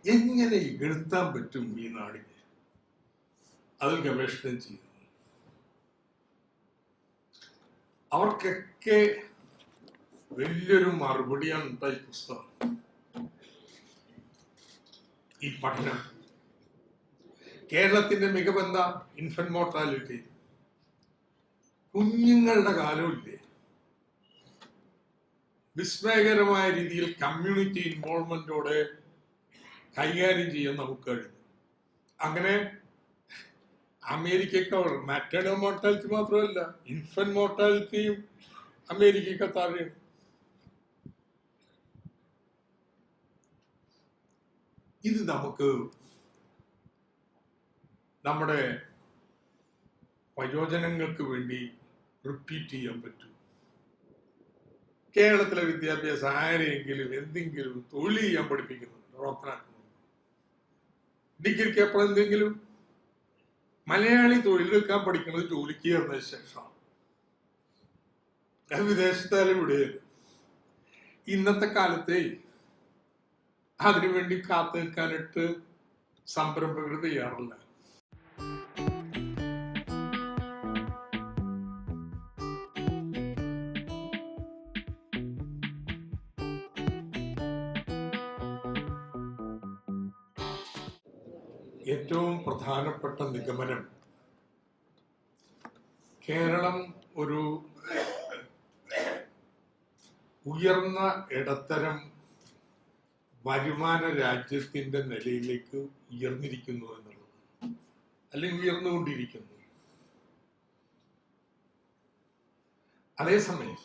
എങ്ങനെ ഇകഴ്ത്താൻ പറ്റും ഈ നാടിനെ? അതിൽ ഗവേഷണം ചെയ്യുന്നു. അവർക്കൊക്കെ വലിയൊരു മറുപടിയാണ് ഉണ്ടായി പുസ്തകം. ഈ പഠനം കേരളത്തിന്റെ മികവെന്താ? Infant mortality. കുഞ്ഞുങ്ങളുടെ കാലമില്ലേ, വിസ്മയകരമായ രീതിയിൽ കമ്മ്യൂണിറ്റി ഇൻവോൾവ്മെന്റോടെ കൈകാര്യം ചെയ്യാൻ നമുക്ക് കഴിഞ്ഞു. അങ്ങനെ അമേരിക്കയ്ക്ക് മാറ്റേണൽ മോർട്ടാലിറ്റി മാത്രമല്ല, ഇൻഫന്റ് മോർട്ടാലിറ്റിയും അമേരിക്കയ്ക്ക് താഴെയാണ്. ഇത് നമുക്ക് നമ്മുടെ പ്രയോജനങ്ങൾക്ക് വേണ്ടി റിപ്പീറ്റ് ചെയ്യാൻ പറ്റും. കേരളത്തിലെ വിദ്യാഭ്യാസം ആരെയെങ്കിലും എന്തെങ്കിലും തൊഴിൽ ചെയ്യാൻ പഠിപ്പിക്കുന്നുണ്ട്, പ്രവർത്തനാക്കുന്നുണ്ട്. ഡിഗ്രിക്ക് അപ്പുറം എന്തെങ്കിലും മലയാളി തൊഴിലെടുക്കാൻ പഠിക്കുന്നത് ജോലിക്ക് ചേർന്നതിന് ശേഷമാണ്. അത് വിദേശത്താലും ഇവിടെ. ഇന്നത്തെ കാലത്തെ അതിനുവേണ്ടി കാത്തു നിൽക്കാനിട്ട് സംരംഭകർ തയ്യാറല്ല. ഏറ്റവും പ്രധാനപ്പെട്ട നിഗമനം, കേരളം ഒരു ഉയർന്ന ഇടത്തരം വരുമാന രാജ്യത്തിന്റെ നിലയിലേക്ക് ഉയർന്നിരിക്കുന്നു എന്നുള്ളത്, അല്ലെങ്കിൽ ഉയർന്നുകൊണ്ടിരിക്കുന്നു. അതേസമയം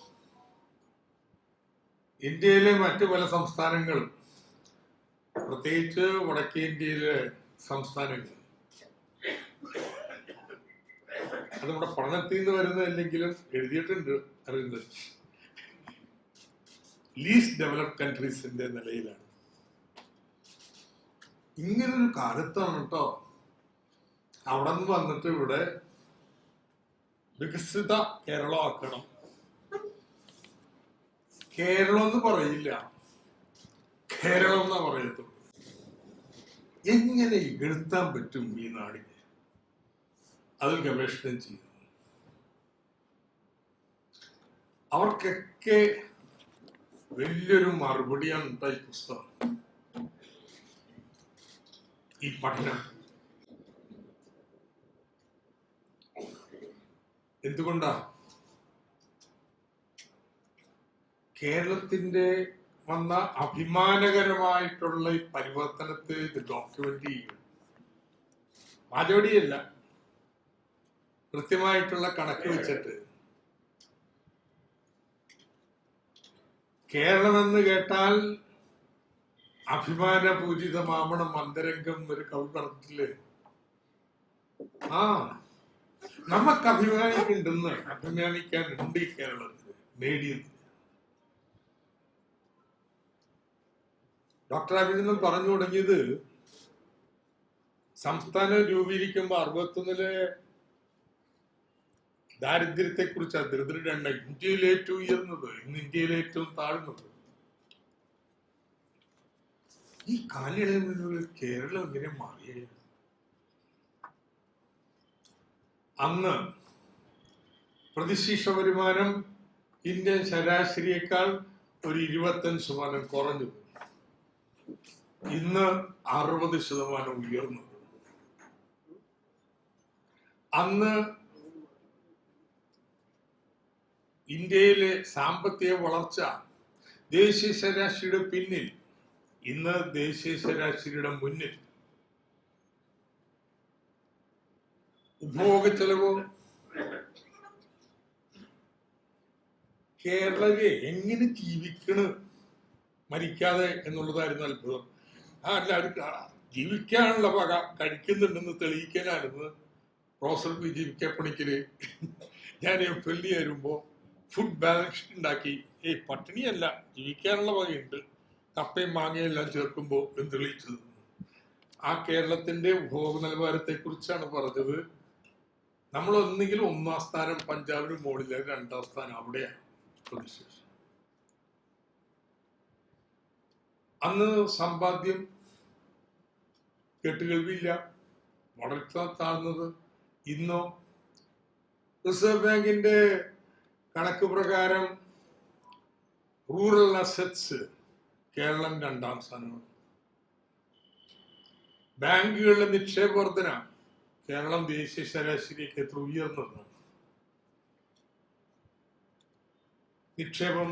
ഇന്ത്യയിലെ മറ്റു പല സംസ്ഥാനങ്ങളും, പ്രത്യേകിച്ച് വടക്കേ ഇന്ത്യയിലെ സംസ്ഥാനങ്ങൾ, അത് നമ്മുടെ പഠനത്തിൽ നിന്ന് വരുന്നതല്ലെങ്കിലും എഴുതിയിട്ടുണ്ട്, അറിയുന്നത് ലീസ്റ്റ് ഡെവലപ്ഡ് കൺട്രീസിന്റെ നിലയിലാണ്. ഇങ്ങനൊരു കാലത്താണ് കേട്ടോ അവിടെ നിന്ന് വന്നിട്ട് ഇവിടെ വികസിത കേരളമാക്കണം. കേരളം എന്ന് പറയില്ല, കേരളം എന്നാ പറയത്തുള്ളൂ. എങ്ങനെ ഇകഴ്ത്താൻ പറ്റും ഈ നാടിനെ? അതിൽ ഗവേഷണം ചെയ്യുന്നു. അവർക്കൊക്കെ വലിയൊരു മറുപടിയാണ് ഉണ്ടായി പുസ്തകം. ഈ പഠനം എന്തുകൊണ്ടാ കേരളത്തിന്റെ വന്ന അഭിമാനകരമായിട്ടുള്ള ഈ പരിവർത്തനത്തെ ഇത് ഡോക്യുമെന്റ് ചെയ്യും. വാചോടിയല്ല, കൃത്യമായിട്ടുള്ള കണക്ക് വെച്ചിട്ട്. കേരളമെന്ന് കേട്ടാൽ അഭിമാനപൂരിതമാവണം അന്തരംഗം, ഒരു കവി പറഞ്ഞില്ലേ? നമുക്ക് അഭിമാനിക്കാനുണ്ട് ഈ കേരളത്തിൽ നേടിയത്. ഡോക്ടർ അഭിനന്ദൻ പറഞ്ഞു തുടങ്ങിയത് സംസ്ഥാനം രൂപീകരിക്കുമ്പോൾ 61-ലെ ദാരിദ്ര്യത്തെ കുറിച്ച് ദരിദ്രരുടെ എണ്ണം ഇന്ത്യയിൽ ഏറ്റവും ഉയർന്നത്, ഇന്ന് ഇന്ത്യയിൽ ഏറ്റവും താഴ്ന്നത്. ഈ കാലയളവിനുള്ളിൽ കേരളം എങ്ങനെ മാറിയ? അന്ന് പ്രതിശീർഷ വരുമാനം ഇന്ത്യൻ ശരാശരിയേക്കാൾ ഒരു 25% കുറഞ്ഞു. ഇന്ന് 60% ഉയർന്നു. അന്ന് ഇന്ത്യയിലെ സാമ്പത്തിക വളർച്ച ദേശീയ ശരാശരിയുടെ പിന്നിൽ, ഇന്ന് ദേശീയ ശരാശരിയുടെ മുന്നിൽ. ഉപഭോഗ ചെലവ് കേരളരെ എങ്ങനെ ജീവിക്കണ് മരിക്കാതെ എന്നുള്ളതായിരുന്നു അത്ഭുതം. എല്ലാവരും ജീവിക്കാനുള്ള വക കഴിക്കുന്നുണ്ടെന്ന് തെളിയിക്കാനായിരുന്നു പ്രൊഫസർ PG പണിക്കര് ഞാൻ FLD ആയിരുമ്പോ ഫുഡ് ബാലൻസ് ഉണ്ടാക്കി. പട്ടിണിയല്ല, ജീവിക്കാനുള്ള വകയുണ്ട്, കപ്പയും മാങ്ങയെല്ലാം ചേർക്കുമ്പോൾ എന്ന് തെളിയിച്ചത്. ആ കേരളത്തിന്റെ ഉപഭോഗ നിലവാരത്തെ കുറിച്ചാണ് പറഞ്ഞത്. നമ്മൾ ഒന്നെങ്കിലും 1-ാം സ്ഥാനം പഞ്ചാബിന് മുകളിൽ, 2-ാം സ്ഥാനം അവിടെയാണ് പ്രതിശേഷം. അന്ന് സമ്പാദ്യം കേട്ടുകേൾവിയില്ല, വളരെ താഴ്ന്നത്. ഇന്നോ റിസർവ് ബാങ്കിന്റെ കണക്ക് പ്രകാരം റൂറൽ അസറ്റ്സ് കേരളം 2ാം സ്ഥാനമാണ്. ബാങ്കുകളുടെ നിക്ഷേപ വർധന കേരളം ദേശീയ ശരാശരിക്ക് എത്ര ഉയർന്നതാണ്. നിക്ഷേപം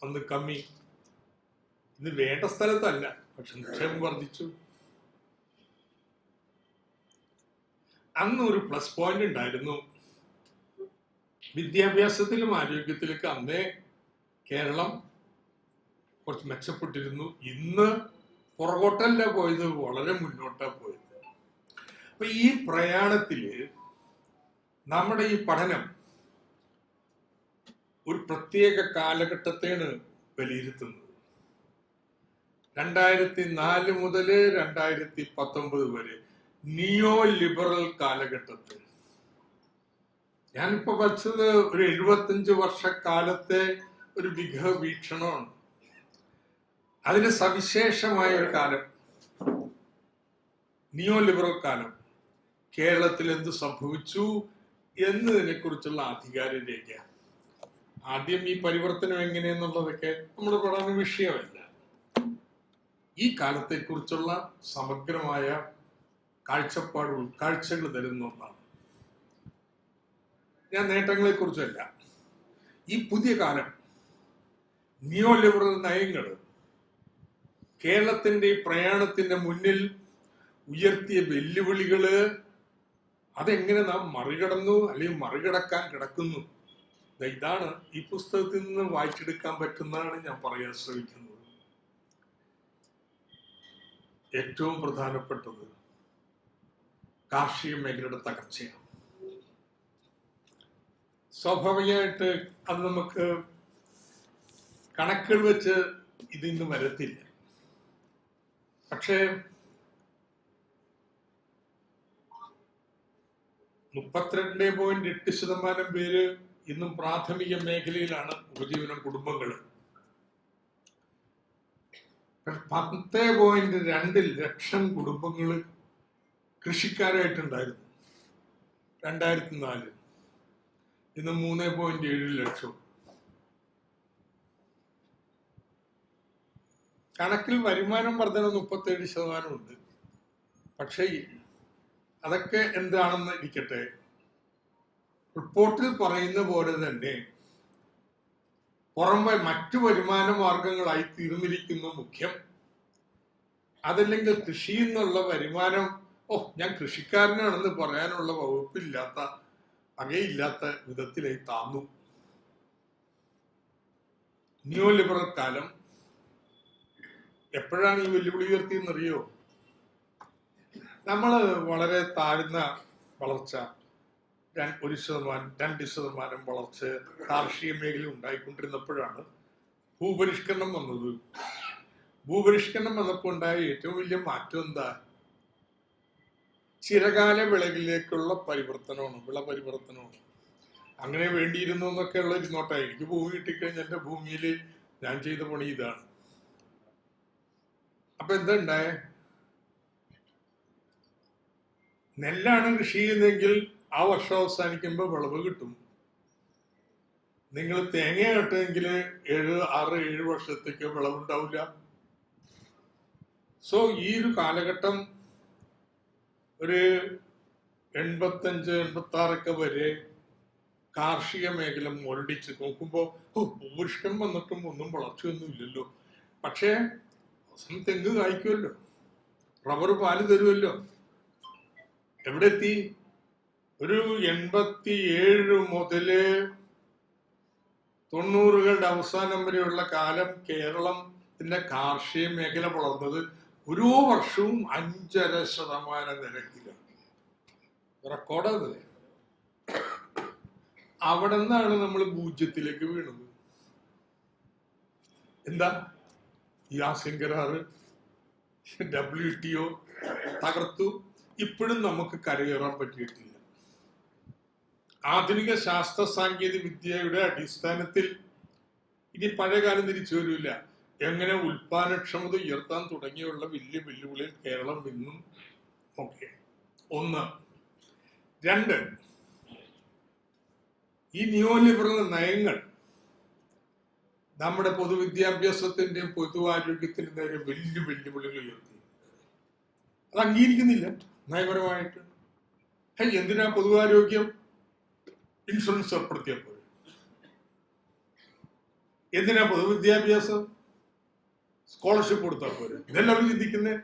അന്ന് കമ്മി, ഇത് വേണ്ട സ്ഥലത്തല്ല, പക്ഷെ നിക്ഷേപം വർദ്ധിച്ചു. അന്ന് ഒരു പ്ലസ് പോയിന്റ് ഉണ്ടായിരുന്നു, വിദ്യാഭ്യാസത്തിലും ആരോഗ്യത്തിലൊക്കെ അന്നേ കേരളം കുറച്ച് മെച്ചപ്പെട്ടിരുന്നു. ഇന്ന് പുറകോട്ടല്ല പോയത്, വളരെ മുന്നോട്ടാ പോയത്. അപ്പൊ ഈ പ്രയാണത്തില് നമ്മുടെ ഈ പഠനം ഒരു പ്രത്യേക കാലഘട്ടത്തെയാണ് വിലയിരുത്തുന്നത്. 2004 മുതൽ 2019 വരെ നിയോ ലിബറൽ കാലഘട്ടത്തിൽ ഞാനിപ്പോ വച്ചത് ഒരു 75 വർഷക്കാലത്തെ ഒരു വീക്ഷണമാണ്. അതിന് സവിശേഷമായ ഒരു കാലം നിയോ ലിബറൽ കാലം. കേരളത്തിൽ എന്ത് സംഭവിച്ചു എന്നതിനെ കുറിച്ചുള്ള ആധികാരിക. ആദ്യം ഈ പരിവർത്തനം എങ്ങനെയെന്നുള്ളതൊക്കെ നമ്മുടെ പഠന വിഷയമല്ല. ഈ കാലത്തെ കുറിച്ചുള്ള സമഗ്രമായ കാഴ്ചപ്പാട് ഉൾക്കാഴ്ചകൾ തരുന്ന ഒന്നാണ്. ഞാൻ നേട്ടങ്ങളെ കുറിച്ചല്ല, ഈ പുതിയ കാലം നിയോ ലിബറൽ നയങ്ങൾ കേരളത്തിന്റെ ഈ പ്രയാണത്തിന്റെ മുന്നിൽ ഉയർത്തിയ വെല്ലുവിളികള് അതെങ്ങനെ നാം മറികടന്നു അല്ലെങ്കിൽ മറികടക്കാൻ കിടക്കുന്നു. ഇതാണ് ഈ പുസ്തകത്തിൽ നിന്ന് വായിച്ചെടുക്കാൻ പറ്റുന്നതാണ് ഞാൻ പറയാൻ ശ്രമിക്കുന്നത്. ഏറ്റവും പ്രധാനപ്പെട്ടത് കാർഷിക മേഖലയുടെ തകർച്ചയാണ്. സ്വാഭാവികമായിട്ട് അത് നമുക്ക് കണക്കുകൾ വെച്ച് ഇതിന്ന് വരത്തില്ല. പക്ഷേ 32.8% പേര് ഇന്നും പ്രാഥമിക മേഖലയിലാണ് ഉപജീവന കുടുംബങ്ങൾ. 10.2 ലക്ഷം കുടുംബങ്ങൾ കൃഷിക്കാരായിട്ടുണ്ടായിരുന്നു 2004. ഇന്ന് 3.7 ലക്ഷം. കണക്കിൽ വരുമാനം വർധന 37% ഉണ്ട്. പക്ഷേ അതൊക്കെ എന്താണെന്ന് ഇരിക്കട്ടെ, റിപ്പോർട്ടിൽ പറയുന്ന പോലെ തന്നെ പുറമെ മറ്റു വരുമാന മാർഗങ്ങളായി തീർന്നിരിക്കുന്നു മുഖ്യം. അതല്ലെങ്കിൽ കൃഷിയിൽ നിന്നുള്ള വരുമാനം ഞാൻ കൃഷിക്കാരനാണെന്ന് പറയാനുള്ള വകുപ്പില്ലാത്ത വകയില്ലാത്ത വിധത്തിലായി താന്നു. നിയോ ലിബറൽ കാലം എപ്പോഴാണ് ഈ വെല്ലുവിളി ഉയർത്തിയെന്നറിയോ? നമ്മൾ വളരെ താഴ്ന്ന വളർച്ച, 1%, 2% വളർച്ച കാർഷിക മേഖല ഉണ്ടായിക്കൊണ്ടിരുന്നപ്പോഴാണ് ഭൂപരിഷ്കരണം വന്നത്. ഭൂപരിഷ്കരണം വന്നപ്പോൾ ഉണ്ടായ ഏറ്റവും വലിയ മാറ്റം എന്താ? ചിരകാല വിളകളിലേക്കുള്ള പരിവർത്തനമാണ്, വിള പരിവർത്തനമാണ്. അങ്ങനെ വേണ്ടിയിരുന്നു എന്നൊക്കെ ഉള്ള ഇരുന്നോട്ടായി. എനിക്ക് ഭൂമി കിട്ടിക്കഴിഞ്ഞാൽ എൻ്റെ ഭൂമിയിൽ ഞാൻ ചെയ്ത പണി ഇതാണ്. അപ്പൊ എന്താ ഉണ്ടായേ? നെല്ലാണ് കൃഷി ചെയ്യുന്നതെങ്കിൽ ആ വർഷം അവസാനിക്കുമ്പോൾ വിളവ് കിട്ടും. നിങ്ങൾ തേങ്ങ നട്ടെങ്കിൽ 6-7 വർഷത്തേക്ക് വിളവുണ്ടാവില്ല. സോ ഈ ഒരു കാലഘട്ടം ഒരു 85-86 വരെ കാർഷിക മേഖല മുരടിച്ച് നോക്കുമ്പോൾ ഭൂപരിഷ്കരണം വന്നിട്ടും ഒന്നും വളർച്ചയൊന്നും ഇല്ലല്ലോ. പക്ഷേ അവസാനം തെങ്ങ് കായ്ക്കുമല്ലോ, റബ്ബർ പാല് തരുമല്ലോ. എവിടെ എത്തി? ഒരു 87 മുതല് 90കളുടെ അവസാനം വരെയുള്ള കാലം കേരളത്തിന്റെ കാർഷിക മേഖല വളർന്നത് ഓരോ വർഷവും 5.5% നിരക്കിലാണ്. റെക്കോർഡത്. അവിടെ നിന്നാണ് നമ്മൾ പൂജ്യത്തിലേക്ക് വീണത്. എന്താ? ഈ ആസിയാൻ കരാറ്, WTO തകർത്തു. ഇപ്പോഴും നമുക്ക് കരകയറാൻ പറ്റിയിട്ടില്ല. ആധുനിക ശാസ്ത്ര സാങ്കേതിക വിദ്യയുടെ അടിസ്ഥാനത്തിൽ ഇനി പഴയ കാലം തിരിച്ചു വരില്ല. എങ്ങനെ ഉൽപാദനക്ഷമത ഉയർത്താൻ തുടങ്ങിയുള്ള വലിയ വെല്ലുവിളിയിൽ കേരളം ഇന്നും ഓക്കെ. ഒന്ന്. രണ്ട്, ഈ നിയോ ലിബറൽ നയങ്ങൾ നമ്മുടെ പൊതുവിദ്യാഭ്യാസത്തിന്റെയും പൊതുവാരോഗ്യത്തിനും നേരെ വലിയ വെല്ലുവിളികൾ ഉയർത്തി. അത് അംഗീകരിക്കുന്നില്ല നയപരമായിട്ട്. എന്തിനാ പൊതുവാരോഗ്യം? ഇൻഷുറൻസ് ഏർപ്പെടുത്തിയാൽ പോലെ. എന്തിനാ പൊതുവിദ്യാഭ്യാസം? സ്കോളർഷിപ്പ് കൊടുത്താൽ പോലെ. ഇതെല്ലാവരും ചിന്തിക്കുന്നേ.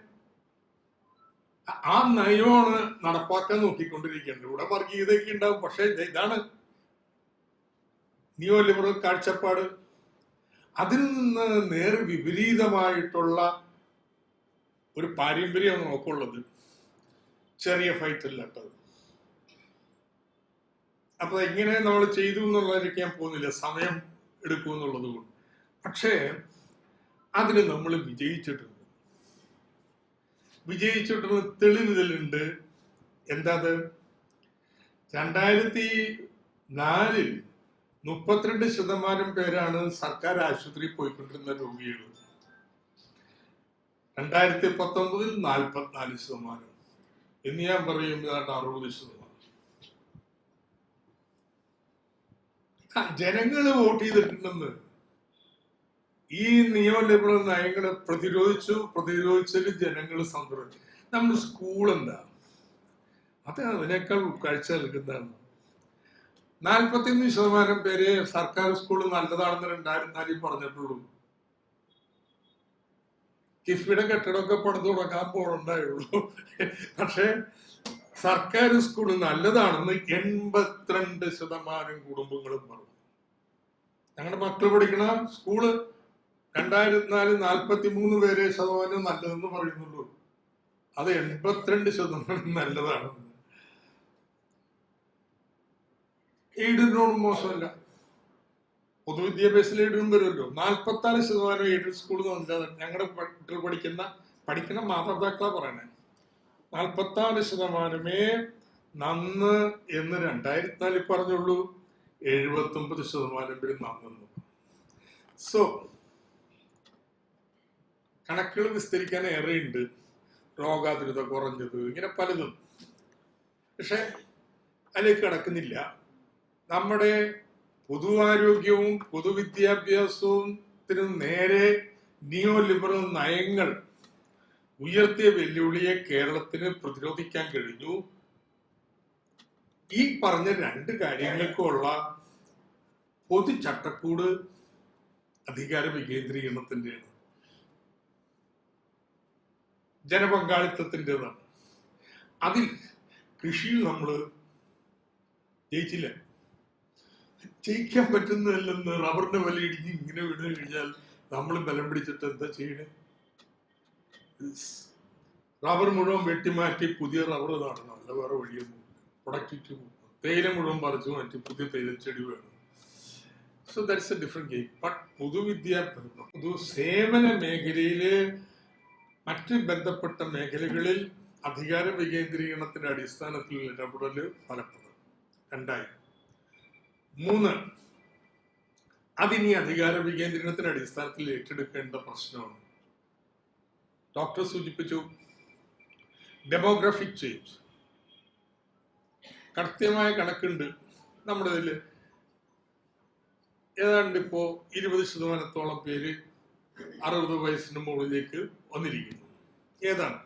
ആ നയമാണ് നടപ്പാക്കാൻ നോക്കിക്കൊണ്ടിരിക്കേണ്ടത്. ഇവിടെ വർഗീയതയൊക്കെ ഉണ്ടാവും, പക്ഷെ ഇതാണ് നിയോ ലിബറൽ കാഴ്ചപ്പാട്. അതിൽ നിന്ന് നേർ വിപരീതമായിട്ടുള്ള ഒരു പാരമ്പര്യമാണ് നമുക്കുള്ളത്. ചെറിയ ഫൈറ്റ് അല്ലാട്ടത്. അപ്പൊ എങ്ങനെ നമ്മൾ ചെയ്തു എന്നുള്ളതിലേക്ക് ഞാൻ പോകുന്നില്ല, സമയം എടുക്കുമെന്നുള്ളത് കൊണ്ട്. പക്ഷേ അതിന് നമ്മൾ വിജയിച്ചിട്ടുണ്ട്. തെളിവുകളുണ്ട്. എന്താ അത്? 2004 32% പേരാണ് സർക്കാർ ആശുപത്രിയിൽ പോയിക്കൊണ്ടിരുന്ന രോഗികൾ. 2019 44%. എന്ന് ഞാൻ പറയും 60%. ജനങ്ങൾ വോട്ട് ചെയ്തിട്ടുണ്ടെന്ന്. ഈ നിയോ ലിബറൽ നയങ്ങളെ പ്രതിരോധിച്ചതിൽ ജനങ്ങൾ സംതൃപ്തി. നമ്മുടെ സ്കൂൾ എന്താ? അത് അതിനേക്കാൾ ഉൾക്കാഴ്ച നൽകുന്നതാണ്. 41% പേര് സർക്കാർ സ്കൂൾ നല്ലതാണെന്ന് 2004 പറഞ്ഞിട്ടുള്ളൂ. കിഫ്ബിയുടെ കെട്ടിടമൊക്കെ പണിത് തുടങ്ങാൻ പോകണ്ടായുള്ളൂ. പക്ഷെ സർക്കാർ സ്കൂൾ നല്ലതാണെന്ന് 82% കുടുംബങ്ങളും പറഞ്ഞു. ഞങ്ങളുടെ മക്കൾ പഠിക്കണ സ്കൂള് 2004 43 പേരെ ശതമാനം നല്ലതെന്ന് പറയുന്നുള്ളൂ. അത് 82% നല്ലതാണെന്ന്. എയ്ഡിനോട് മോശമല്ല. പൊതുവിദ്യാഭ്യാസത്തിൽ എയ്ഡും വരുമല്ലോ. 44% എയ്ഡഡ് സ്കൂൾ നല്ലതാണ്. ഞങ്ങളുടെ കുട്ടികൾ പഠിക്കുന്ന മാതാപിതാക്കളാ പറയണേ. 44% നന്ന് എന്ന് 2004 പറഞ്ഞുള്ളൂ. 79% പേര് നന്നു. സോ കണക്കുകൾ വിസ്തരിക്കാൻ ഏറെയുണ്ട്. രോഗാതുരത കുറഞ്ഞത്, ഇങ്ങനെ പലതും. പക്ഷെ അതിലേക്ക് കടക്കുന്നില്ല. നമ്മുടെ പൊതുവാരോഗ്യവും പൊതുവിദ്യാഭ്യാസത്തിനും നേരെ നിയോ ലിബറൽ നയങ്ങൾ ഉയർത്തിയ വെല്ലുവിളിയെ കേരളത്തിന് പ്രതിരോധിക്കാൻ കഴിഞ്ഞു. ഈ പറഞ്ഞ രണ്ട് കാര്യങ്ങൾക്കുള്ള പൊതു ചട്ടക്കൂട് അധികാര വികേന്ദ്രീകരണത്തിൻ്റെയാണ്, ജനപങ്കാളിത്തത്തിൻ്റെതാണ്. അതിൽ കൃഷിയിൽ നമ്മൾ ജയിച്ചില്ല. ജയിക്കാൻ പറ്റുന്നതല്ലെന്ന്. റബ്ബറിന്റെ വില ഇടിഞ്ഞ് ഇങ്ങനെ വീണ് കഴിഞ്ഞാൽ നമ്മൾ ബലം പിടിച്ചിട്ട് എന്താ ചെയ്യണേ? റബ്ബർ മുഴുവൻ വെട്ടിമാറ്റി പുതിയ റബ്ബർ നടണം, അല്ല വേറെ വഴിയൊന്നും. പ്രൊഡക്ടിവിറ്റി തേയില മുഴുവൻ പറിച്ചു മാറ്റി പുതിയ തേയിലച്ചെടി വേണം. So that's A different game. But സേവന മേഖലയില് മറ്റ് ബന്ധപ്പെട്ട മേഖലകളിൽ അധികാര വികേന്ദ്രീകരണത്തിന്റെ അടിസ്ഥാനത്തിൽ ഇടപെടൽ ഫലപ്രദം. 3, അതിനി അധികാര വികേന്ദ്രീകരണത്തിന്റെ അടിസ്ഥാനത്തിൽ ഏറ്റെടുക്കേണ്ട പ്രശ്നമാണ്. ഡോക്ടർ സൂചിപ്പിച്ചു, ഡെമോഗ്രാഫിക് ചേഞ്ച്. കൃത്യമായ കണക്കുണ്ട് നമ്മുടെ ഇതിൽ. ഏതാണ്ട് ഇപ്പോ 20% പേര് 60 വയസ്സിന് മുകളിലേക്ക് വന്നിരിക്കുന്നു. ഏതാണ്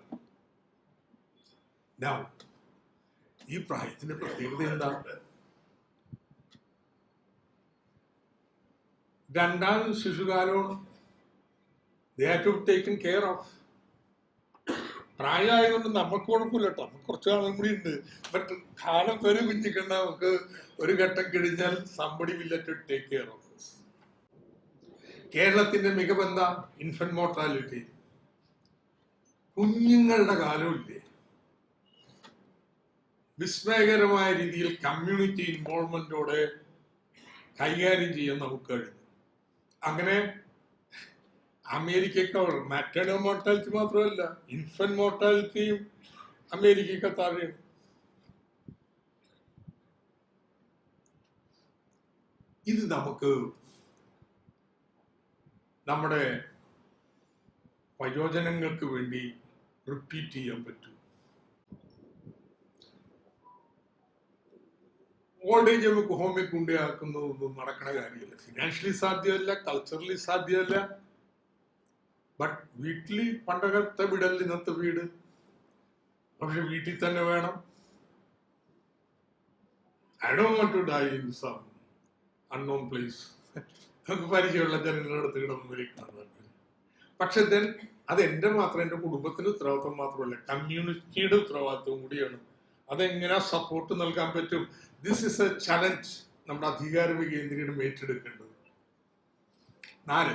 ഈ പ്രായത്തിന്റെ പ്രത്യേകത? എന്താ? രണ്ടാം ശിശുകാലമാണ്. they have to be taken care of. പ്രായമായതുകൊണ്ട് നമുക്ക് കുഴപ്പമില്ല കേട്ടോ, നമുക്ക് കുറച്ച് കാലം കൂടി ഉണ്ട്. ബട്ട് കാലം വരെ കുഞ്ഞിക്കണ്ട. നമുക്ക് ഒരു ഘട്ടം കഴിഞ്ഞാൽ somebody will have to take care of this. കേരളത്തിന്റെ മികവെന്താ? Infant mortality. കുഞ്ഞുങ്ങളുടെ കാലമില്ലേ, വിസ്മയകരമായ രീതിയിൽ കമ്മ്യൂണിറ്റി ഇൻവോൾവ്മെന്റോടെ കൈകാര്യം ചെയ്യാൻ നമുക്ക് കഴിഞ്ഞു. അങ്ങനെ അമേരിക്കയ്ക്ക് മാറ്റേണൽ മോർട്ടാലിറ്റി മാത്രമല്ല, ഇൻഫന്റ് മോർട്ടാലിറ്റിയും അമേരിക്കയ്ക്ക് താഴെയാണ്. ഇത് നമുക്ക് നമ്മുടെ വയോജനങ്ങൾക്ക് വേണ്ടി റിപ്പീറ്റ് ചെയ്യാൻ പറ്റും. ഓൾഡ് ഏജ് ഹോമിൽ കൊണ്ടുപോക്കുന്നതൊന്നും നടക്കണ കാര്യമല്ല. ഫിനാൻഷ്യലി സാധ്യമല്ല, കൾച്ചറലി സാധ്യമല്ല. ബട്ട് വീട്ടിൽ പണ്ടത്തെ വീടല്ല ഇന്നത്തെ വീട്. പക്ഷെ വീട്ടിൽ തന്നെ വേണം. I don't want to die in some unknown place. നമുക്ക് പരിചയമുള്ള ജനങ്ങളുടെ അടുത്ത് കിടന്ന് മരിക്കണം. പക്ഷെ ദെൻ അത് എൻ്റെ മാത്രം, എൻ്റെ കുടുംബത്തിന്റെ ഉത്തരവാദിത്വം മാത്രമല്ല, കമ്മ്യൂണിറ്റിയുടെ ഉത്തരവാദിത്വം കൂടിയാണ്. അതെങ്ങനെ സപ്പോർട്ട് നൽകാൻ പറ്റും? ദിസ് ഇസ് എ ചലഞ്ച് നമ്മുടെ അധികാര വികേന്ദ്രീകരണം ഏറ്റെടുക്കേണ്ടത്. 4,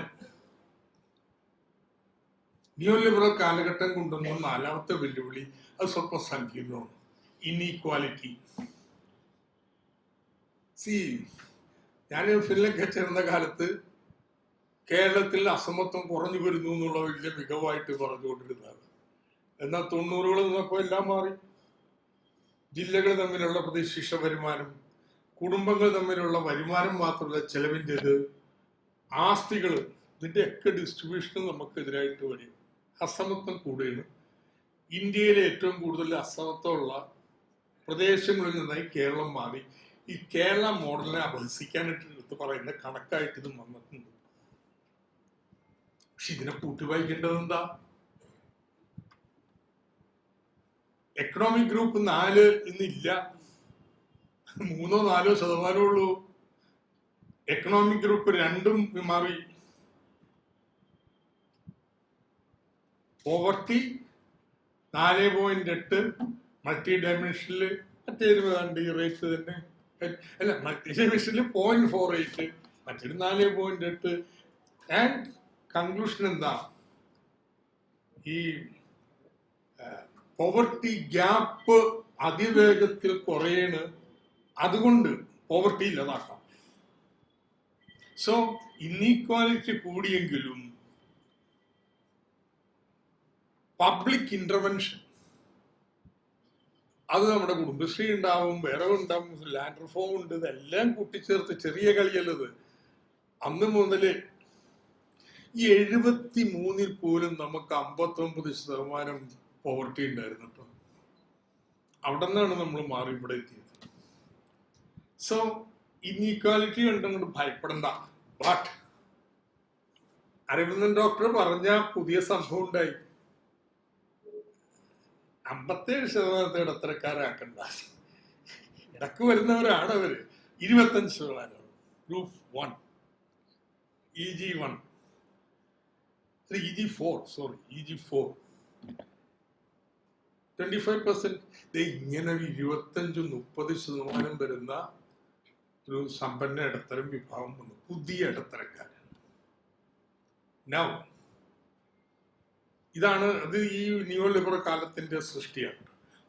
നിയോ ലിബറൽ കാലഘട്ടം കൊണ്ടുവന്ന 4ാമത്തെ വെല്ലുവിളി അത് സ്വല്പം സങ്കീർണമാണ്. ഇൻഈക്വാലിറ്റി. ഞാൻ ഫിൻലൊക്കെ ചേർന്ന കാലത്ത് കേരളത്തിൽ അസമത്വം കുറഞ്ഞു വരുന്നു എന്നുള്ള വലിയ മികവായിട്ട് പറഞ്ഞുകൊണ്ടിരുന്നതാണ്. എന്നാൽ 90കളിൽ നിന്നപ്പോൾ എല്ലാം മാറി. ജില്ലകൾ തമ്മിലുള്ള പ്രതിശിക്ഷ വരുമാനം, കുടുംബങ്ങൾ തമ്മിലുള്ള വരുമാനം മാത്രമല്ല ചെലവിൻ്റെത്, ആസ്തികൾ, ഇതിൻ്റെയൊക്കെ ഡിസ്ട്രിബ്യൂഷന് നമുക്കെതിരായിട്ട് വരും. അസമത്വം കൂടുകയാണ്. ഇന്ത്യയിലെ ഏറ്റവും കൂടുതൽ അസമത്വമുള്ള പ്രദേശങ്ങളിൽ നിന്നായി കേരളം മാറി. ഈ കേരള മോഡലിനെ അഭ്യസിക്കാനായിട്ട് എടുത്ത് പറയുന്ന കണക്കായിട്ട് ഇതും വന്നിട്ടുണ്ട്. പക്ഷെ ഇതിനെ കൂട്ടി വായിക്കേണ്ടത് എന്താ? എക്കണോമിക് ഗ്രൂപ്പ് 4 ഇന്നില്ല. 3-4% ഉള്ളൂ. എക്കണോമിക് ഗ്രൂപ്പ് 2 മാറി. പോവർട്ടി 4.8, മൾട്ടി ഡയമെൻഷനിൽ മറ്റേത് ഈ റേറ്റ് തന്നെ അല്ല, മൾട്ടി ഡയമെൻഷനിൽ 0.48, മറ്റൊരു 4.8. ആൻഡ് കൺക്ലൂഷൻ എന്താ? ഈ പോവർട്ടി ഗ്യാപ്പ് അതിവേഗത്തിൽ കുറയാണ്. അതുകൊണ്ട് പോവർട്ടി ഇല്ലാതാക്കാം. സോ ഇൻഈക്വാലിറ്റി കൂടിയെങ്കിലും പബ്ലിക് ഇന്റർവെൻഷൻ, അത് നമ്മുടെ കുടുംബശ്രീ ഉണ്ടാവും, വേറെ ഉണ്ടാവും, ലാൻഡ് റിഫോം ഉണ്ട്, ഇതെല്ലാം കൂട്ടിച്ചേർത്ത് ചെറിയ കളിയല്ലത്. അന്ന് മുതല് ഈ 73 പോലും നമുക്ക് 59% പോവർട്ടി ഉണ്ടായിരുന്നു കേട്ടോ. അവിടെ നിന്നാണ് നമ്മൾ മാറി ഇവിടെ എത്തിയത്. സോ ഇൻഈക്വാലിറ്റി കണ്ടങ്ങോട്ട് ഭയപ്പെടണ്ട. ബട്ട് അരവിന്ദൻ ഡോക്ടർ പറഞ്ഞ പുതിയ സംഭവം ഉണ്ടായി. 57% ഇടത്തരക്കാരാക്കണ്ട. ഇടക്ക് വരുന്നവരാണ് അവര്. 25% ഗ്രൂപ്പ് 1, EG1, EG4, 25%. ഇങ്ങനെ 25-30% വരുന്ന ഒരു സമ്പന്ന ഇടത്തരം വിഭാഗം വന്നു, പുതിയ ഇടത്തരക്കാർ. നൗ ഇതാണ്, അത് ഈ നിയോ ലിബറൽ കാലത്തിന്റെ സൃഷ്ടിയാണ്.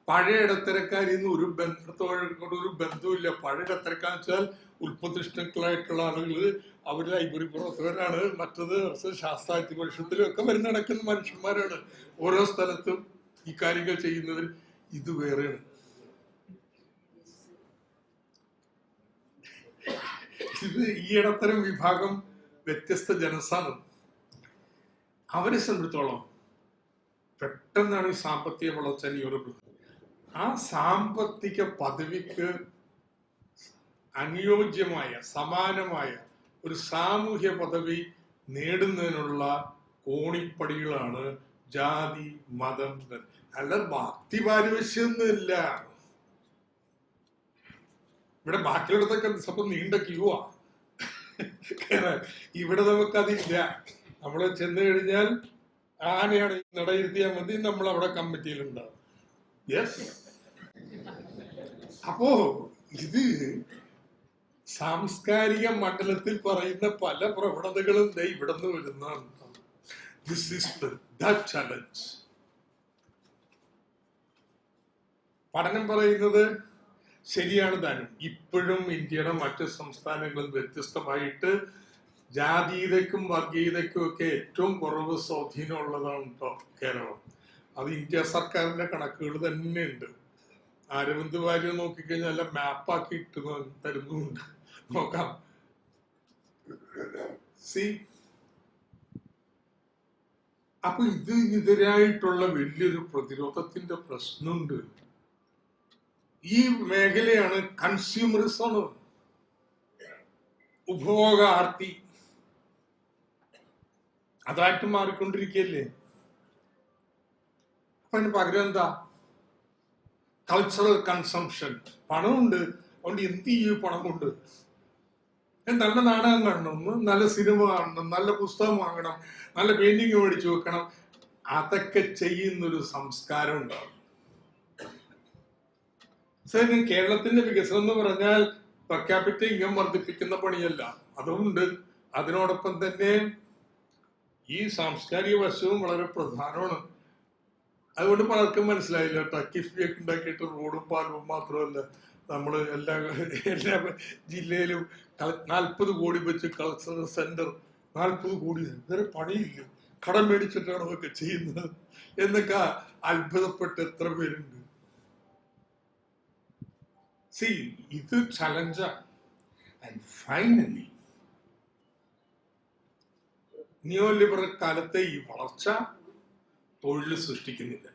പഴയ ഇടത്തരക്കാരിൽ നിന്ന് ഒരു ബന്ധവുമില്ല. പഴയ ഇടത്തരക്കാന്ന് വെച്ചാൽ ഉൽപ്പതിഷ്ണുക്കളായിട്ടുള്ള ആളുകൾ, അവർ ലൈബ്രറി പ്രവർത്തകരാണ്, മറ്റത് ശാസ്ത്രാജ്യ പരിഷത്തിലും ഒക്കെ വരുന്ന നടക്കുന്ന മനുഷ്യന്മാരാണ്. ഓരോ സ്ഥലത്തും ഈ കാര്യങ്ങൾ ചെയ്യുന്നവർ. ഇത് വേറെയാണ്. ഇത് ഈ ഇടത്തരം വിഭാഗം വ്യത്യസ്ത ജനസാണ്. അവരെ സംബന്ധിച്ചോളം പെട്ടെന്നാണ് ഈ സാമ്പത്തിക വളർച്ച യൂറോപ്പിൽ. ആ സാമ്പത്തിക പദവിക്ക് അനുയോജ്യമായ സമാനമായ ഒരു സാമൂഹ്യ പദവി നേടുന്നതിനുള്ള കോണിപ്പടികളാണ് ജാതി, മതം. അല്ല ഭക്തി പാരിവശ്യമൊന്നുമില്ല. ഇവിടെ ബാക്കിയുള്ളതൊക്കെ സ്വപ്പം നീണ്ട ക്യൂവാ. ഇവിടെ നമുക്കതില്ല. നമ്മള് ചെന്ന് കഴിഞ്ഞാൽ ആനയാണ് നടയിരുത്തിയാൽ മതി, നമ്മൾ അവിടെ കമ്മിറ്റിയിലുണ്ടാവും. യെസ്. അപ്പോ ഇത് സാംസ്കാരിക മണ്ഡലത്തിൽ പറയുന്ന പല പ്രവണതകളും ഇവിടെ നിന്ന് വരുന്നതാണ്. This is the challenge. പഠനം പറയുന്നത് ശരിയാണ് താനും. ഇപ്പോഴും ഇന്ത്യയുടെ മറ്റ് സംസ്ഥാനങ്ങളിൽ വ്യത്യസ്തമായിട്ട് ജാതീയതയ്ക്കും വർഗീയതയ്ക്കും ഒക്കെ ഏറ്റവും കുറവ് സ്വാധീനമുള്ളതാണ് കേട്ടോ കേരളം. അത് ഇന്ത്യ സർക്കാരിന്റെ കണക്കുകൾ തന്നെയുണ്ട്. അരവിന്ദ് വാര്യർ നോക്കിക്കഴിഞ്ഞാൽ നല്ല മാപ്പാക്കി ഇട്ട് തരുന്നുണ്ട്. നോക്കാം. അപ്പൊ ഇതിനെതിരായിട്ടുള്ള വലിയൊരു പ്രതിരോധത്തിന്റെ പ്രശ്നമുണ്ട്. ഈ മേഖലയാണ് കൺസ്യൂമറിസം, ഉപഭോഗാർത്തി. അതായിട്ട് മാറിക്കൊണ്ടിരിക്കുകയല്ലേ. അപ്പൊ അതിന് പകരം എന്താ? Cultural consumption. പണമുണ്ട്, അതുകൊണ്ട് എന്ത് ചെയ്യും പണം കൊണ്ട്? നല്ല നാടകം കാണണം, നല്ല സിനിമ കാണണം, നല്ല പുസ്തകം വാങ്ങണം, നല്ല പെയിന്റിങ് മേടിച്ചു വെക്കണം. അതൊക്കെ ചെയ്യുന്നൊരു സംസ്കാരം ഉണ്ടാവും. കേരളത്തിന്റെ വികസനം എന്ന് പറഞ്ഞാൽ പെർ ക്യാപിറ്റ ഇൻകം വർദ്ധിപ്പിക്കുന്ന പണിയല്ല. അതുകൊണ്ട് അതിനോടൊപ്പം തന്നെ ഈ സാംസ്കാരിക വശവും വളരെ പ്രധാനമാണ്. അതുകൊണ്ട് പലർക്കും മനസ്സിലായില്ല കേട്ടോ. കിഫ്ബിയൊക്കെ ഉണ്ടാക്കിയിട്ട് റോഡും പാലവും മാത്രമല്ല, നമ്മൾ എല്ലാ ജില്ലയിലും 40 കോടി വെച്ച് കൾച്ചറൽ സെന്റർ, 40 കോടി വേറെ പണിയില്ല, കടം മേടിച്ചിട്ടാണ് അതൊക്കെ ചെയ്യുന്നത് എന്നൊക്കെ അത്ഭുതപ്പെട്ട് എത്ര പേരുണ്ട്. ഇത് ചലഞ്ചാണ്. ആൻഡ് ഫൈനലി നിയോ ലിബറൽ കാലത്തെ ഈ വളർച്ച തൊഴിൽ സൃഷ്ടിക്കുന്നില്ല.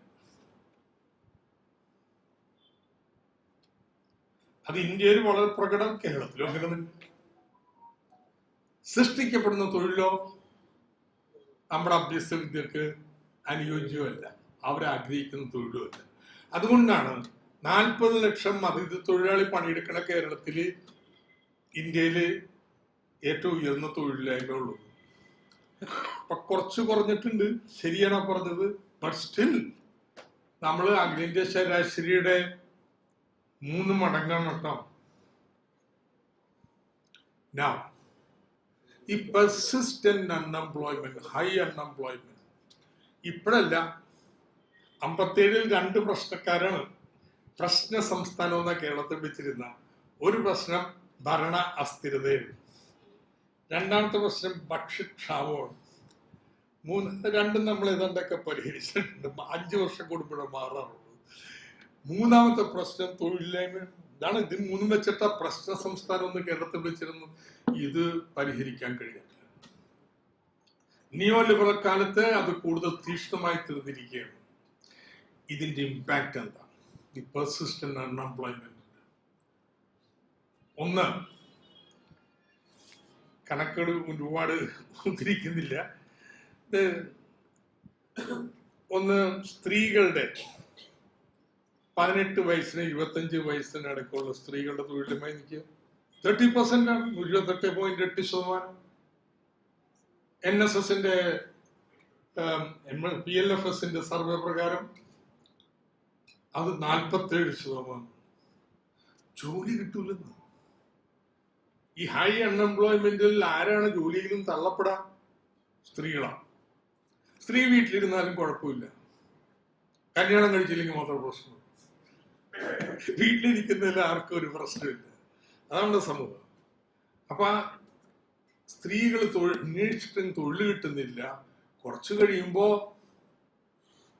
അത് ഇന്ത്യയിൽ വളരെ പ്രകടം, കേരളത്തിലും അങ്ങനെ തന്നെ. സൃഷ്ടിക്കപ്പെടുന്ന തൊഴിലോ നമ്മുടെ അഭ്യസ്ത വിദ്യക്ക് അനുയോജ്യമല്ല, അവരാഗ്രഹിക്കുന്ന തൊഴിലുമല്ല. അതുകൊണ്ടാണ് 40 ലക്ഷം അതിഥി തൊഴിലാളി പണിയെടുക്കുന്ന കേരളത്തില് ഇന്ത്യയില് ഏറ്റവും ഉയർന്ന തൊഴിലില്ലായ്മ ഉള്ളത്. അപ്പൊ കുറച്ച് കുറഞ്ഞിട്ടുണ്ട്, ശരിയാണോ പറഞ്ഞത്? ബട്ട് സ്റ്റിൽ നമ്മൾ അഖിലേന്ത്യാ ശരാശരിയുടെ 3 മടങ്ങാണ് കേട്ടോ. Now, ഈ പെർസിസ്റ്റന്റ് അൺഎംപ്ലോയ്മെന്റ്, ഹൈ അൺഎംപ്ലോയ്മെന്റ് ഇപ്പോഴല്ല, 57-ൽ 2 പ്രശ്നക്കാരാണ്. പ്രശ്ന സംസ്ഥാനം എന്ന കേരളത്തിൽ വെച്ചിരുന്ന ഒരു പ്രശ്നം ഭരണ അസ്ഥിരതയാണ്, രണ്ടാമത്തെ പ്രശ്നം ഭക്ഷ്യക്ഷാമമാണ്. രണ്ടും നമ്മൾ ഏതാണ്ടൊക്കെ പരിഹരിച്ചിട്ടുണ്ട്. 5 വർഷം കൂടുമ്പോഴേ മാറാറുള്ളൂ. മൂന്നാമത്തെ പ്രശ്നം തൊഴിലില്ലായ്മ. ഇതാണ്. ഇത് 3 വെച്ചിട്ട പ്രശ്ന സംസ്ഥാനം എന്ന് കേരളത്തിൽ വെച്ചിരുന്നു. ഇത് പരിഹരിക്കാൻ കഴിയില്ല. നിയോ ലിബറൽ കാലത്ത് അത് കൂടുതൽ തീക്ഷ്ണമായി തീർന്നിരിക്കുകയാണ്. ഇതിന്റെ ഇമ്പാക്ട് എന്താ? The persistent unemployment. ഒന്ന്, കണക്കുകൾ ഒരുപാട് ഉദ്ധരിക്കുന്നില്ല. ഒന്ന്, സ്ത്രീകളുടെ 18 വയസ്സിന് 25 വയസ്സിന് ഇടയ്ക്കുള്ള സ്ത്രീകളുടെ തൊഴിലുമായി നിൽക്കുക 30% ആണ്, 28.8%. NSSന്റെ PLFSന്റെ സർവേ പ്രകാരം അത് 47%. ജോലി കിട്ടൂലെന്ന്. ഈ ഹൈ അൺഎംപ്ലോയ്മെന്റിൽ ആരാണ് ജോലിയിലും തള്ളപ്പെടാം? സ്ത്രീകളാണ്. സ്ത്രീ വീട്ടിലിരുന്നാലും കുഴപ്പമില്ല, കല്യാണം കഴിച്ചില്ലെങ്കിൽ മാത്രം പ്രശ്നം. വീട്ടിലിരിക്കുന്നതിൽ ആർക്കും ഒരു പ്രശ്നമില്ല. അതാണ് സമൂഹം. അപ്പൊ സ്ത്രീകൾ അന്വേഷിച്ചിട്ടും തൊഴിൽ കിട്ടുന്നില്ല. കുറച്ചു കഴിയുമ്പോ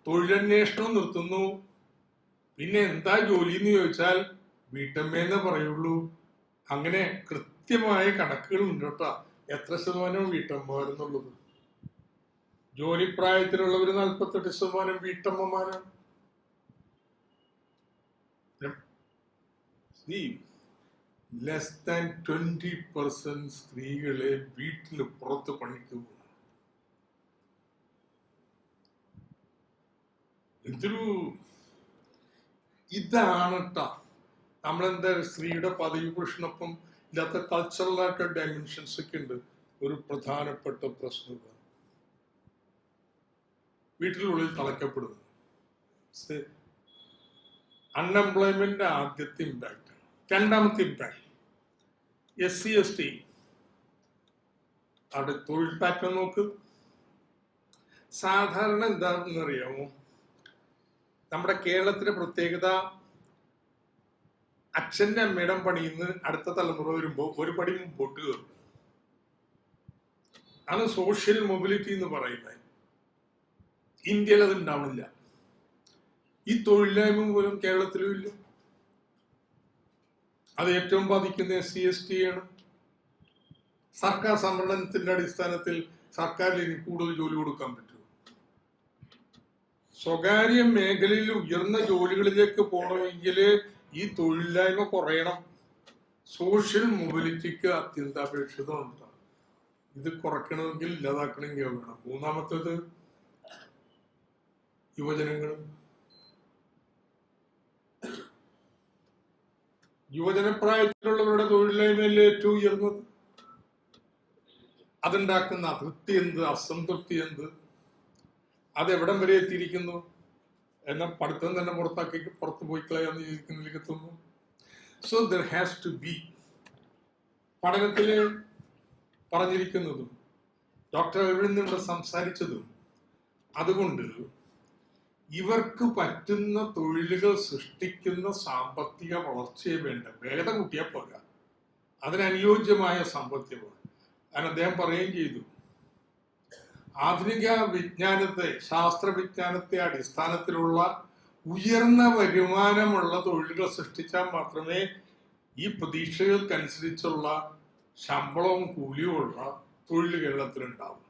തൊഴിലന്വേഷണം നിർത്തുന്നു. പിന്നെ എന്താ ജോലി എന്ന് ചോദിച്ചാൽ വീട്ടമ്മയെന്നേ പറയുള്ളൂ. അങ്ങനെ കൃത്യമായ കണക്കുകൾ ഉണ്ട് കേട്ടോ, എത്ര ശതമാനം വീട്ടമ്മമാരെന്നുള്ളത്. ജോലി പ്രായത്തിലുള്ളവർ 48% വീട്ടമ്മമാരാണ്. ലെസ് ദാൻ 20% സ്ത്രീകളെ വീട്ടിന് പുറത്ത് പണിക്ക് പോകും. ഇതാണ് കേട്ടോ നമ്മളെന്താ സ്ത്രീയുടെ പദവി പുരുഷനൊപ്പം ഇല്ലാത്ത കൾച്ചറലായിട്ട് ഡയമെൻഷൻസ് ഒക്കെ ഉണ്ട്. ഒരു പ്രധാനപ്പെട്ട പ്രശ്നം വീട്ടിനുള്ളിൽ തളയ്ക്കപ്പെടുന്നു. അൺഎംപ്ലോയ്മെന്റ് ആദ്യത്തെ ഇമ്പാക്ട്. രണ്ടാമത്തെ ഇമ്പാക്ട് SC/ST. അവിടെ തൊഴിൽ പാറ്റേൺ നോക്ക്. സാധാരണ എന്താണെന്ന് അറിയാമോ? നമ്മുടെ കേരളത്തിന്റെ പ്രത്യേകത, അച്ഛന്റെ അമ്മയുടെ പണിയിൽ നിന്ന് അടുത്ത തലമുറ വരുമ്പോൾ ഒരു പടി മുമ്പോട്ട് കയറും. ആണ് സോഷ്യൽ മൊബിലിറ്റി എന്ന് പറയുന്നത്. ഇന്ത്യയിൽ അത് ഉണ്ടാവണില്ല. ഈ തൊഴിലില്ലായ്മ മൂലം കേരളത്തിലും ഇല്ല. അത് ഏറ്റവും ബാധിക്കുന്ന SC/ST ആണ്. സർക്കാർ സംവരണത്തിന്റെ അടിസ്ഥാനത്തിൽ സർക്കാരിൽ ഇനി കൂടുതൽ ജോലി കൊടുക്കാൻ പറ്റുമോ? സ്വകാര്യ മേഖലയിൽ ഉയർന്ന ജോലികളിലേക്ക് പോകണമെങ്കിൽ ഈ തൊഴിലില്ലായ്മ കുറയണം. സോഷ്യൽ മൊബിലിറ്റിക്ക് അത്യന്താപേക്ഷിതമുണ്ട്. ഇത് കുറയ്ക്കണമെങ്കിൽ ഇല്ലാതാക്കണമെങ്കിൽ വേണം. മൂന്നാമത്തേത് യുവജനങ്ങൾ. യുവജനപ്രായത്തിലുള്ളവരുടെ തൊഴിലില്ലായ്മയിലെ ഏറ്റവും ഉയർന്നത്. അതുണ്ടാക്കുന്ന അതൃപ്തി എന്ത്, അസംതൃപ്തി എന്ത്, അതെവിടം വരെ എത്തിയിരിക്കുന്നു? എന്നാൽ പഠിത്തം തന്നെ പുറത്തു പോയി കളയാന്ന് ചോദിക്കുന്നതിലേക്ക് എത്തുന്നു. So there has to be, പഠനത്തില് പറഞ്ഞിരിക്കുന്നതും ഡോക്ടർ ഇവിടെ സംസാരിച്ചതും, അതുകൊണ്ട് ഇവർക്ക് പറ്റുന്ന തൊഴിലുകൾ സൃഷ്ടിക്കുന്ന സാമ്പത്തിക വളർച്ചയെ വേണ്ട. വേഗത കൂട്ടിയാൽ പോരാ, അതിനനുയോജ്യമായ സാമ്പത്തികമാണ്. കാരണം അദ്ദേഹം പറയുകയും ചെയ്തു, ആധുനിക വിജ്ഞാനത്തെ, ശാസ്ത്രവിജ്ഞാനത്തെ അടിസ്ഥാനത്തിലുള്ള ഉയർന്ന വരുമാനമുള്ള തൊഴിലുകൾ സൃഷ്ടിച്ചാൽ മാത്രമേ ഈ പ്രതീക്ഷകൾക്കനുസരിച്ചുള്ള ശമ്പളവും കൂലിയും ഉള്ള തൊഴിൽ കേരളത്തിലുണ്ടാവും.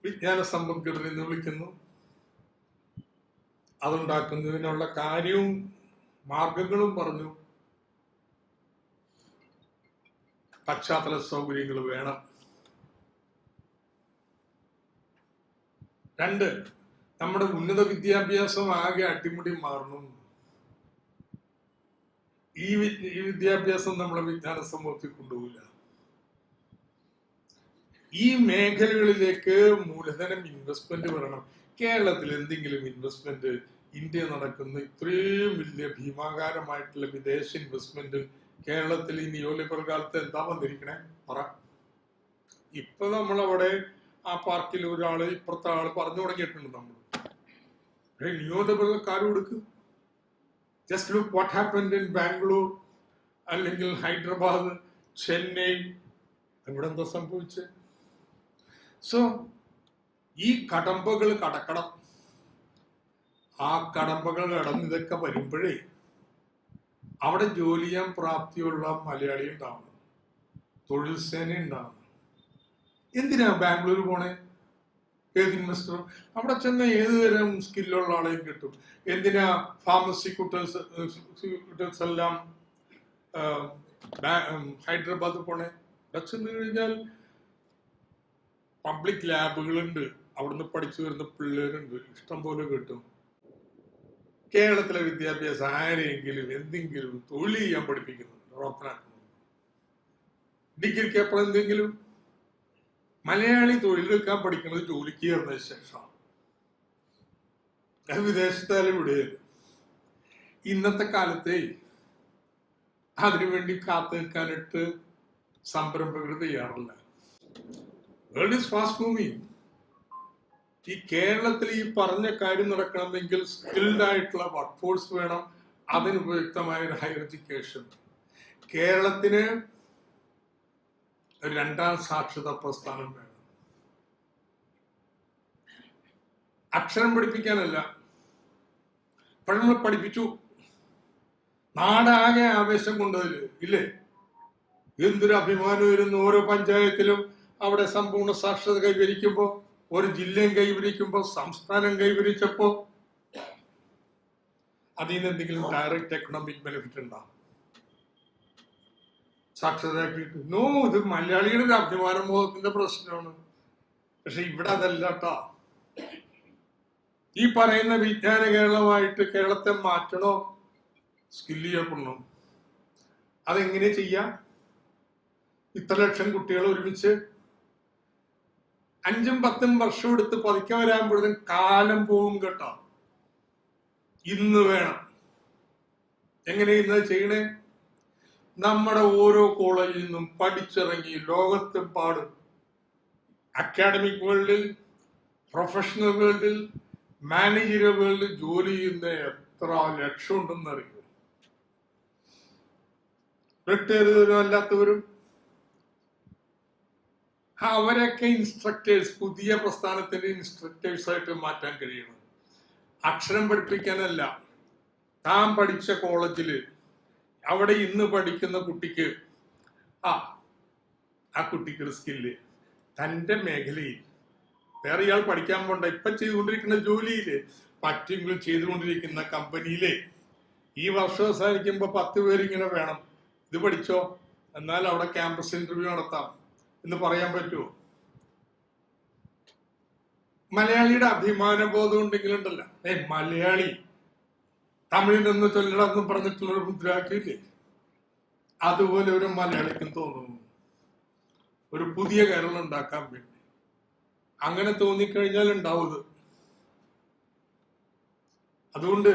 വിജ്ഞാന സമ്പദ്ഘടന എന്ന് വിളിക്കുന്നു. അതുണ്ടാക്കുന്നതിനുള്ള കാര്യവും മാർഗങ്ങളും പറഞ്ഞു. പശ്ചാത്തല സൗകര്യങ്ങൾ വേണം. 2, നമ്മുടെ ഉന്നത വിദ്യാഭ്യാസം ആകെ അട്ടിമുടി മാറണം. ഈ വിദ്യാഭ്യാസം നമ്മളെ വിജ്ഞാന സമൂഹത്തിൽ കൊണ്ടുപോകില്ല. ഈ മേഖലകളിലേക്ക് മൂലധനം ഇൻവെസ്റ്റ്മെന്റ് വരണം. കേരളത്തിൽ എന്തെങ്കിലും ഇൻവെസ്റ്റ്മെന്റ്, ഇന്ത്യ നടക്കുന്ന ഇത്രയും വലിയ ഭീമാകാരമായിട്ടുള്ള വിദേശ ഇൻവെസ്റ്റ്മെന്റ് കേരളത്തിൽ ഈ നിയോലിബറൽ കാലത്ത് എന്താ വന്നിരിക്കണേ പറ. ഇപ്പൊ നമ്മളവിടെ ആ പാർക്കിൽ ഒരാള് ഇപ്പുറത്തെ ആള് പറഞ്ഞു തുടങ്ങിയിട്ടുണ്ട്. നമ്മൾ നിയോലിബറൽ കാര്യം കൊടുക്കും. Just look what happened in Bangalore, അല്ലെങ്കിൽ ഹൈദരാബാദ്, ചെന്നൈ. ഇവിടെ എന്താ സംഭവിച്ചത്? സോ ഈ കടമ്പകൾ കടക്കണം. ആ കടമ്പകൾ കടന്ന് ഇതൊക്കെ വരുമ്പോഴേ അവിടെ ജോലി ചെയ്യാൻ പ്രാപ്തിയുള്ള മലയാളി ഉണ്ടാവണം, തൊഴിൽ സേന ഉണ്ടാവണം. എന്തിനാ ബാംഗ്ലൂർ പോണേ? ഏത് ഇൻവെസ്റ്ററും അവിടെ ചെന്ന ഏത് തരം സ്കില്ലുള്ള ആളെയും കിട്ടും. എന്തിനാ ഫാർമസ്യൂട്ടിക്കൽസ് എല്ലാം ഹൈദരാബാദ് പോണേ? അവിടെ ചെന്ന് കഴിഞ്ഞാൽ പബ്ലിക് ലാബുകളുണ്ട്, അവിടുന്ന് പഠിച്ചു വരുന്ന പിള്ളേരുണ്ട്, ഇഷ്ടം പോലെ കിട്ടും. കേരളത്തിലെ വിദ്യാഭ്യാസം ആരെങ്കിലും എന്തെങ്കിലും തൊഴിൽ ചെയ്യാൻ പഠിപ്പിക്കുന്നുണ്ട്, പ്രവർത്തനാക്കുന്നുണ്ട്. ഡിഗ്രിക്ക് അപ്പുറം എന്തെങ്കിലും മലയാളി തൊഴിലെടുക്കാൻ പഠിക്കുന്നത് ജോലിക്ക് കയറുന്നതിന് ശേഷമാണ്. അത് വിദേശത്തായാലും ഇവിടെ. ഇന്നത്തെ കാലത്തെ അതിനുവേണ്ടി കാത്തു നിൽക്കാനിട്ട് സംരംഭകർ തയ്യാറല്ല. World is fast moving. ഈ കേരളത്തിൽ ഈ പറഞ്ഞ കാര്യം നടക്കണമെങ്കിൽ സ്കിൽഡ് ആയിട്ടുള്ള വർക്ക് ഫോഴ്സ് വേണം, അതിന് ഉപയുക്തമായ ഒരു ഹയർ എഡ്യൂക്കേഷൻ. കേരളത്തിന് 2ാം സാക്ഷരതാ പ്രസ്ഥാനം വേണം. അക്ഷരം പഠിപ്പിക്കാനല്ല, ഇപ്പോൾ നമ്മൾ പഠിപ്പിച്ചു, നാടാകെ ആവേശം കൊണ്ടതില് ഇല്ലേ? എന്തൊരു അഭിമാനം വരുന്നു. ഓരോ പഞ്ചായത്തിലും അവിടെ സമ്പൂർണ്ണ സാക്ഷരത കൈവരിക്കുമ്പോൾ, ഒരു ജില്ലയും കൈവരിക്കുമ്പോൾ, സംസ്ഥാനം കൈവരിച്ചപ്പോ അതിന് എന്തെങ്കിലും ഡയറക്റ്റ് എക്കണോമിക് ബെനിഫിറ്റ് ഉണ്ടാവും സാക്ഷരതയാക്കിയിട്ട്? നോ, ഇത് മലയാളികളുടെ അഭിമാന ബോധത്തിന്റെ പ്രശ്നമാണ്. പക്ഷെ ഇവിടെ അതല്ല കേട്ടോ. ഈ പറയുന്ന വിജ്ഞാന കേരളമായിട്ട് കേരളത്തെ മാറ്റണോ, സ്കില്ല് ചെയ്യപ്പെടണം. അതെങ്ങനെ ചെയ്യാം? ഇത്ര ലക്ഷം കുട്ടികൾ ഒരുമിച്ച് 5ഉം 10ഉം വർഷം എടുത്ത് പതുക്കെ വരാകുമ്പോഴത്തേക്കും കാലം പോകും കേട്ടോ. ഇന്ന് വേണം. എങ്ങനെ ഇന്ന് ചെയ്യണേ? നമ്മുടെ ഓരോ കോളേജിൽ നിന്നും പഠിച്ചിറങ്ങി ലോകത്തെമ്പാടും അക്കാഡമിക് വേൾഡിൽ, പ്രൊഫഷണൽ വേൾഡിൽ, മാനേജറിയൽ വേൾഡിൽ ജോലി ചെയ്യുന്ന എത്ര ലക്ഷം ഉണ്ടെന്ന് അറിയുമോ? റിട്ടയർ അല്ലാത്തവരും. അവരൊക്കെ ഇൻസ്ട്രക്ടേഴ്സ്, പുതിയ പ്രസ്ഥാനത്തിന്റെ ഇൻസ്ട്രക്ടേഴ്സ് ആയിട്ട് മാറ്റാൻ കഴിയണം. അക്ഷരം പഠിപ്പിക്കാനല്ല, താൻ പഠിച്ച കോളേജില് അവിടെ ഇന്ന് പഠിക്കുന്ന കുട്ടിക്ക് ആ കുട്ടിക്കൊരു സ്കില്ല് തൻ്റെ മേഖലയിൽ വേറെ ഇയാൾ പഠിക്കാൻ പോണ്ട. ഇപ്പൊ ചെയ്തുകൊണ്ടിരിക്കുന്ന ജോലിയില് പറ്റെങ്കിലും ചെയ്തുകൊണ്ടിരിക്കുന്ന കമ്പനിയിലെ ഈ വർഷം അവസാനിക്കുമ്പോ 10 പേരിങ്ങനെ വേണം, ഇത് പഠിച്ചോ എന്നാൽ അവിടെ ക്യാമ്പസ് ഇന്റർവ്യൂ നടത്താം എന്ന് പറയാൻ പറ്റുമോ? മലയാളിയുടെ അഭിമാനബോധം ഉണ്ടെങ്കിലുണ്ടല്ലോ, മലയാളി തമിഴിനൊന്ന് ചൊല്ലണമെന്നും പറഞ്ഞിട്ടുള്ള മുദ്രാക്കില്ലേ, അതുപോലെ ഒരു മലയാളിക്കും തോന്നുന്നു ഒരു പുതിയ കേരളം ഉണ്ടാക്കാൻ വേണ്ടി. അങ്ങനെ തോന്നിക്കഴിഞ്ഞാൽ ഉണ്ടാവുന്നത്. അതുകൊണ്ട്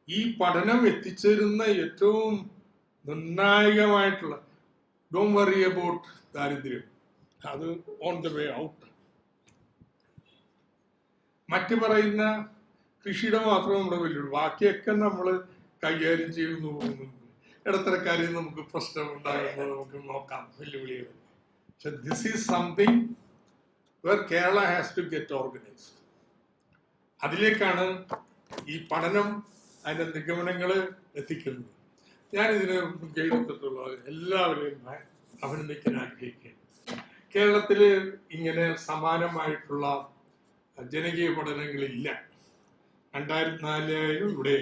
ഈ പഠനം എത്തിച്ചേരുന്ന ഏറ്റവും നിർണായകമായിട്ടുള്ള ഡോണ്ട് വറി അബൌട്ട് ദാരിദ്ര്യം, അത് ഓൺ ദ വേ ഔട്ട്. മറ്റു പറയുന്ന കൃഷിയുടെ മാത്രം നമ്മുടെ വെല്ലുവിളി, ബാക്കിയൊക്കെ നമ്മൾ കൈകാര്യം ചെയ്യുന്നു പോകുന്നുണ്ട്. ഇടത്തരക്കാരിൽ നമുക്ക് പ്രശ്നം ഉണ്ടാകുന്നത് നമുക്ക് നോക്കാം, വെല്ലുവിളികൾ. പക്ഷെ this is something where Kerala has to get organised. അതിലേക്കാണ് ഈ പഠനം അതിന്റെ നിഗമനങ്ങൾ എത്തിക്കുന്നത്. ഞാനിതിന് മുൻകൈയെടുത്തിട്ടുള്ള എല്ലാവരെയും അഭിനന്ദിക്കാൻ ആഗ്രഹിക്കുകയാണ്. കേരളത്തില് ഇങ്ങനെ സമാനമായിട്ടുള്ള ജനകീയ പഠനങ്ങളില്ല. 2004 ഇവിടെ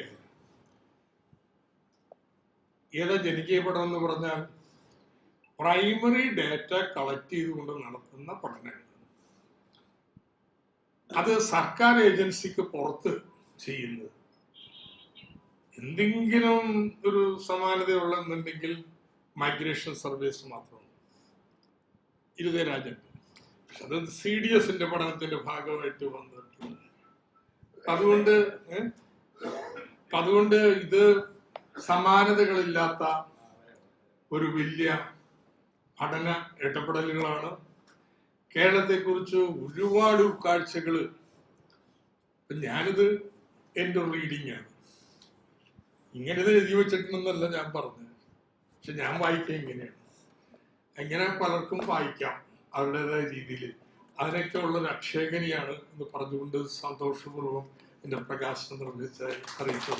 ഏതാ ജനകീയ പഠനം എന്ന് പറഞ്ഞാൽ പ്രൈമറി ഡാറ്റ കളക്ട് ചെയ്തുകൊണ്ട് നടത്തുന്ന പഠനങ്ങൾ. അത് സർക്കാർ ഏജൻസിക്ക് പുറത്ത് ചെയ്യുന്നത്. എന്തെങ്കിലും ഒരു സമാനതയുള്ളെന്നുണ്ടെങ്കിൽ മൈഗ്രേഷൻ സർവീസ് മാത്രമാണ്, ഇരുതരാജൻ. പക്ഷെ അത് CDSന്റെ പഠനത്തിന്റെ ഭാഗമായിട്ട് വന്നിട്ടുണ്ട്. അതുകൊണ്ട് ഇത് സമാനതകളില്ലാത്ത ഒരു വലിയ പഠന ഇടപെടലുകളാണ്. കേരളത്തെക്കുറിച്ച് ഒരുപാട് കാഴ്ചകൾ, ഞാനിത് എൻ്റെ റീഡിംഗ് ആണ്, ഇങ്ങനെ ഇത് എഴുതി വെച്ചിട്ടുണ്ടെന്നല്ല ഞാൻ പറഞ്ഞത്. പക്ഷെ ഞാൻ വായിക്കുക ഇങ്ങനെയാണ്. അങ്ങനെ പലർക്കും വായിക്കാം അവരുടേതായ രീതിയിൽ. അതിനൊക്കെ ഉള്ളൊരു അക്ഷേകനിയാണ് എന്ന് പറഞ്ഞുകൊണ്ട് സന്തോഷപൂർവ്വം എൻ്റെ പ്രകാശനം നിർമ്മിച്ച് അറിയിച്ചു.